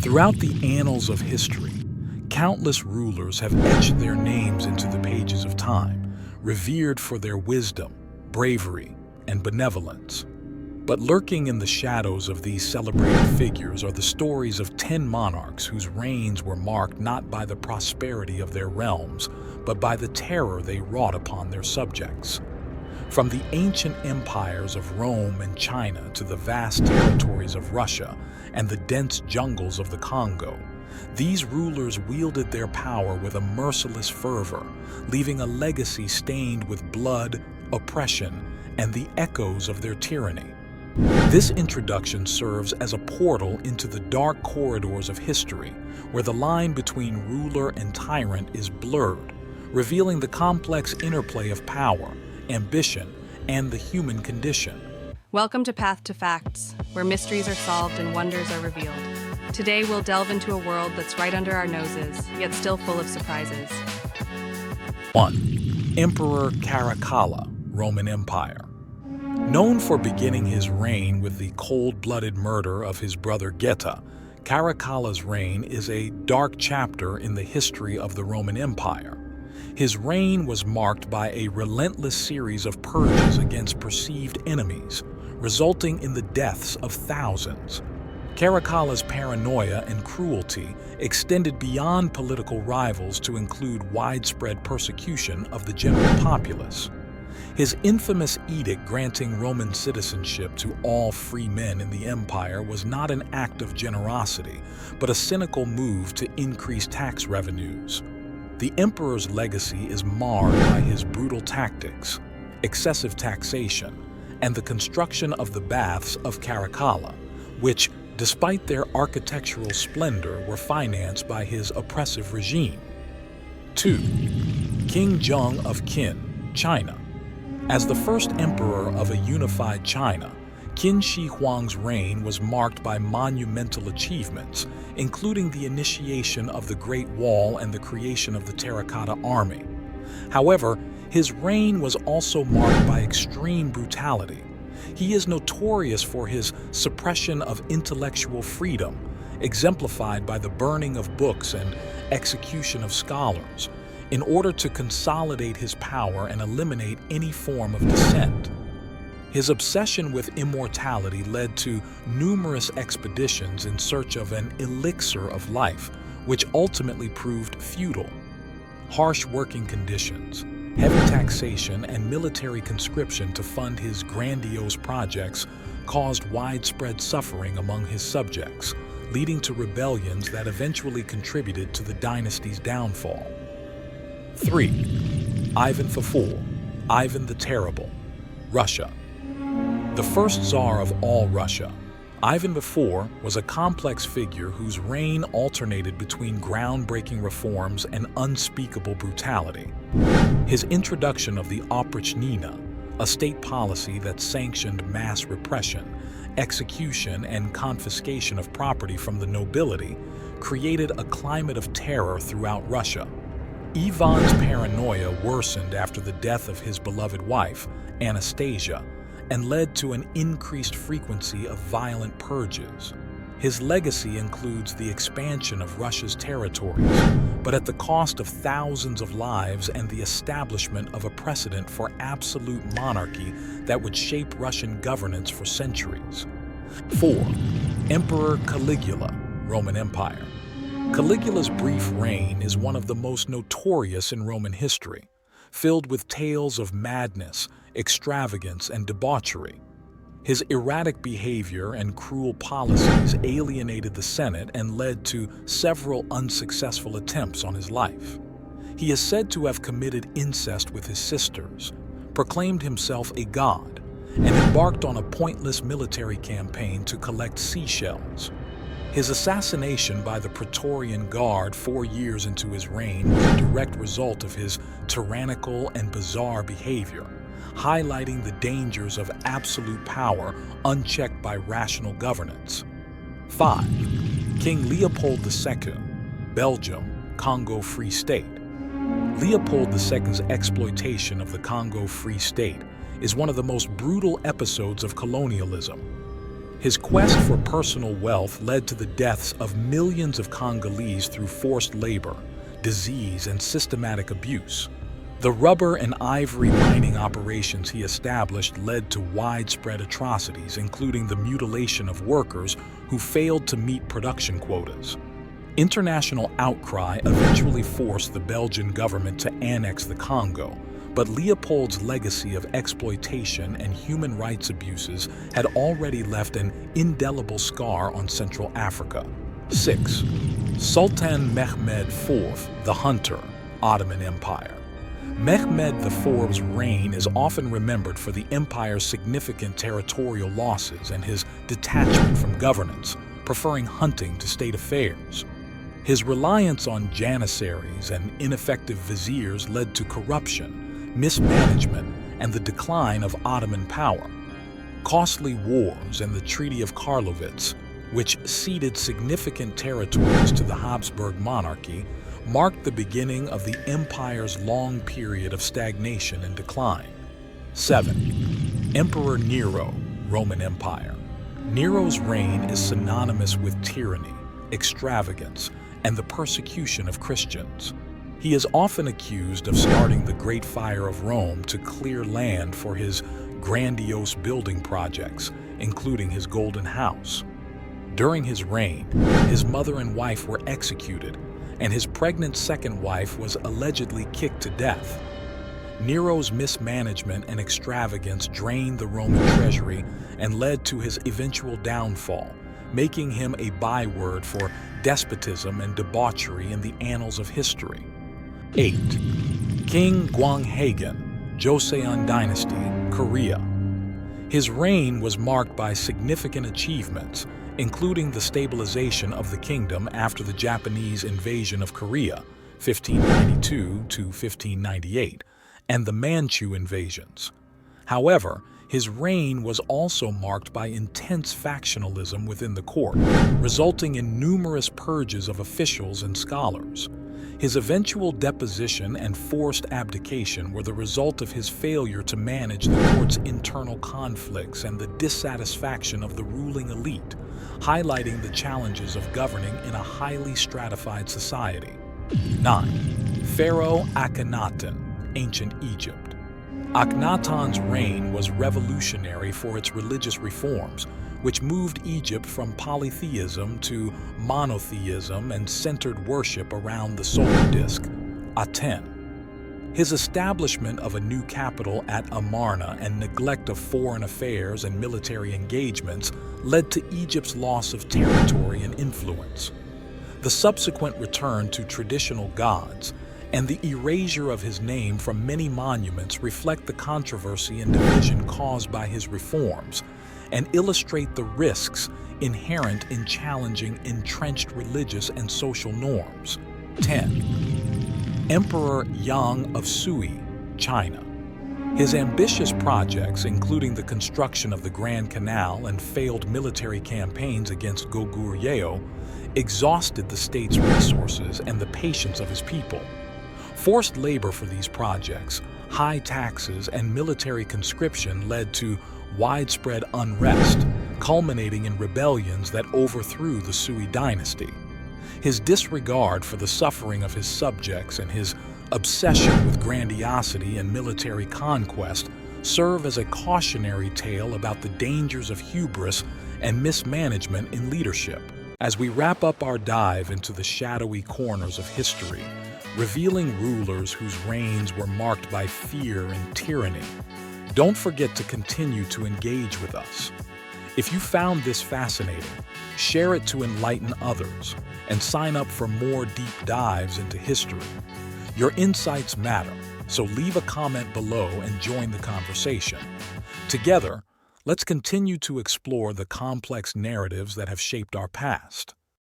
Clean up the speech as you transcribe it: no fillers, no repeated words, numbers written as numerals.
Throughout the annals of history, countless rulers have etched their names into the pages of time, revered for their wisdom, bravery, and benevolence. But lurking in the shadows of these celebrated figures are the stories of 10 monarchs whose reigns were marked not by the prosperity of their realms, but by the terror they wrought upon their subjects. From the ancient empires of Rome and China to the vast territories of Russia and the dense jungles of the Congo, these rulers wielded their power with a merciless fervor, leaving a legacy stained with blood, oppression, and the echoes of their tyranny. This introduction serves as a portal into the dark corridors of history, where the line between ruler and tyrant is blurred, revealing the complex interplay of power, ambition, and the human condition. Welcome to Path to Facts, where mysteries are solved and wonders are revealed. Today we'll delve into a world that's right under our noses, yet still full of surprises. 1. Emperor Kacala, Roman Empire. Known for beginning his reign with the cold-blooded murder of his brother Geta, Caracala's reign is a dark chapter in the history of the Roman Empire. His reign was marked by a relentless series of purges against perceived enemies, resulting in the deaths of thousands. Caracala's paranoia and cruelty extended beyond political rivals to include widespread persecution of the general populace. His infamous edict granting Roman citizenship to all free men in the empire was not an act of generosity, but a cynical move to increase tax revenues. The emperor's legacy is marred by his brutal tactics, excessive taxation, and the construction of the baths of Caracalla, which, despite their architectural splendor, were financed by his oppressive regime. 2. King JongKin, China. As the first emperor of a unified China, Qin Shi Huang's reign was marked by monumental achievements, including the initiation of the Great Wall and the creation of the Terracotta Army. However, his reign was also marked by extreme brutality. He is notorious for his suppression of intellectual freedom, exemplified by the burning of books and execution of scholars, in order to consolidate his power and eliminate any form of dissent. His obsession with immortality led to numerous expeditions in search of an elixir of life, which ultimately proved futile. Harsh working conditions, heavy taxation, and military conscription to fund his grandiose projects caused widespread suffering among his subjects, leading to rebellions that eventually contributed to the dynasty's downfall. 3. Ivan IV, Ivan the Terrible, Russia. The first Tsar of all Russia, Ivan IV was a complex figure whose reign alternated between groundbreaking reforms and unspeakable brutality. His introduction of the oprichnina, a state policy that sanctioned mass repression, execution, and confiscation of property from the nobility, created a climate of terror throughout Russia. Ivan's paranoia worsened after the death of his beloved wife, Anastasia, and led to an increased frequency of violent purges. His legacy includes the expansion of Russia's territories, but at the cost of thousands of lives and the establishment of a precedent for absolute monarchy that would shape Russian governance for centuries. 4. Emperor Caligula, Roman Empire. Caligula's brief reign is one of the most notorious in Roman history, filled with tales of madness, extravagance, and debauchery. His erratic behavior and cruel policies alienated the Senate and led to several unsuccessful attempts on his life. He is said to have committed incest with his sisters, proclaimed himself a god, and embarked on a pointless military campaign to collect seashells. His assassination by the Praetorian Guard 4 years into his reign was a direct result of his tyrannical and bizarre behavior, highlighting the dangers of absolute power unchecked by rational governance. 5. King Leopold II, Belgium, Congo Free State. Leopold II's exploitation of the Congo Free State is one of the most brutal episodes of colonialism. His quest for personal wealth led to the deaths of millions of Congolese through forced labor, disease, and systematic abuse. The rubber and ivory mining operations he established led to widespread atrocities, including the mutilation of workers who failed to meet production quotas. International outcry eventually forced the Belgian government to annex the Congo, but Leopold's legacy of exploitation and human rights abuses had already left an indelible scar on Central Africa. 6. Sultan Mehmed IV, the Hunter, Ottoman Empire. Mehmed IV's reign is often remembered for the empire's significant territorial losses and his detachment from governance, preferring hunting to state affairs. His reliance on janissaries and ineffective viziers led to corruption, mismanagement, and the decline of Ottoman power. Costly wars and the Treaty of Karlowitz, which ceded significant territories to the Habsburg monarchy, marked the beginning of the empire's long period of stagnation and decline. 7. Emperor Nero, Roman Empire. Nero's reign is synonymous with tyranny, extravagance, and the persecution of Christians. He is often accused of starting the Great Fire of Rome to clear land for his grandiose building projects, including his Golden House. During his reign, his mother and wife were executed, and his pregnant second wife was allegedly kicked to death. Nero's mismanagement and extravagance drained the Roman treasury and led to his eventual downfall, making him a byword for despotism and debauchery in the annals of history. 8. King Gwanghaegon, Joseon Dynasty, Korea. His reign was marked by significant achievements, including the stabilization of the kingdom after the Japanese invasion of Korea, 1592 to 1598, and the Manchu invasions. However, his reign was also marked by intense factionalism within the court, resulting in numerous purges of officials and scholars. His eventual deposition and forced abdication were the result of his failure to manage the court's internal conflicts and the dissatisfaction of the ruling elite, highlighting the challenges of governing in a highly stratified society. 9. Pharaoh Akhenaten, Ancient Egypt. Akhenaten's reign was revolutionary for its religious reforms, which moved Egypt from polytheism to monotheism and centered worship around the solar disk, Aten. His establishment of a new capital at Amarna and neglect of foreign affairs and military engagements led to Egypt's loss of territory and influence. The subsequent return to traditional gods and the erasure of his name from many monuments reflect the controversy and division caused by his reforms, and illustrate the risks inherent in challenging entrenched religious and social norms. 10. Emperor Yang of Sui, China. His ambitious projects, including the construction of the Grand Canal and failed military campaigns against Goguryeo, exhausted the state's resources and the patience of his people. Forced labor for these projects, high taxes, and military conscription led to widespread unrest, culminating in rebellions that overthrew the Sui dynasty. His disregard for the suffering of his subjects and his obsession with grandiosity and military conquest serve as a cautionary tale about the dangers of hubris and mismanagement in leadership. As we wrap up our dive into the shadowy corners of history, revealing rulers whose reigns were marked by fear and tyranny, don't forget to continue to engage with us. If you found this fascinating, share it to enlighten others, and sign up for more deep dives into history. Your insights matter, so leave a comment below and join the conversation. Together, let's continue to explore the complex narratives that have shaped our past.